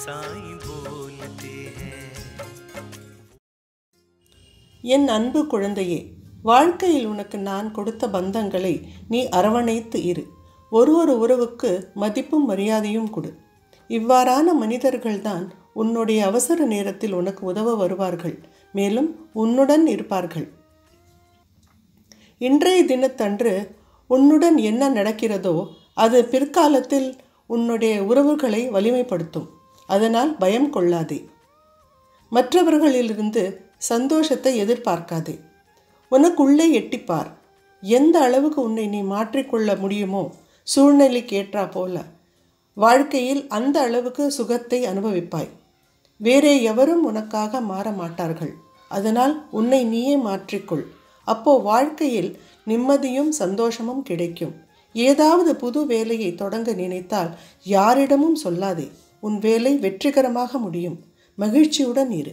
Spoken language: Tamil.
साईं बोलते हैं। என் அன்பு குழந்தையே, வாழ்க்கையில் உனக்கு நான் கொடுத்த பந்தங்களை நீ அரவணைத்து இரு. ஒரு உறவுக்கு மதிப்பும் மரியாதையும் கொடு. இவ்வாறான மனிதர்கள்தான் உன்னுடைய அவசர நேரத்தில் உனக்கு உதவ வருவார்கள், மேலும் உன்னுடன் இருப்பார்கள். இன்றைய தினத்தன்று உன்னுடன் என்ன நடக்கிறதோ அது பிற்காலத்தில் உன்னுடைய உறவுகளை வலிமைப்படுத்தும். அதனால் பயம் கொள்ளாதே. மற்றவர்களிலிருந்து சந்தோஷத்தை எதிர்பார்க்காதே. உனக்குள்ளே எட்டிப்பார். எந்த அளவுக்கு உன்னை நீ மாற்றிக்கொள்ள முடியுமோ சூழ்நிலைக்கு ஏற்றா போல வாழ்க்கையில் அந்த அளவுக்கு சுகத்தை அனுபவிப்பாய். வேறே எவரும் உனக்காக மாற மாட்டார்கள். அதனால் உன்னை நீயே மாற்றிக்கொள். அப்போ வாழ்க்கையில் நிம்மதியும் சந்தோஷமும் கிடைக்கும். ஏதாவது புது வேலையை தொடங்க நினைத்தால் யாரிடமும் சொல்லாதே. உன் வேலை வெற்றிகரமாக முடியும். மகிழ்ச்சியுடன் இரு.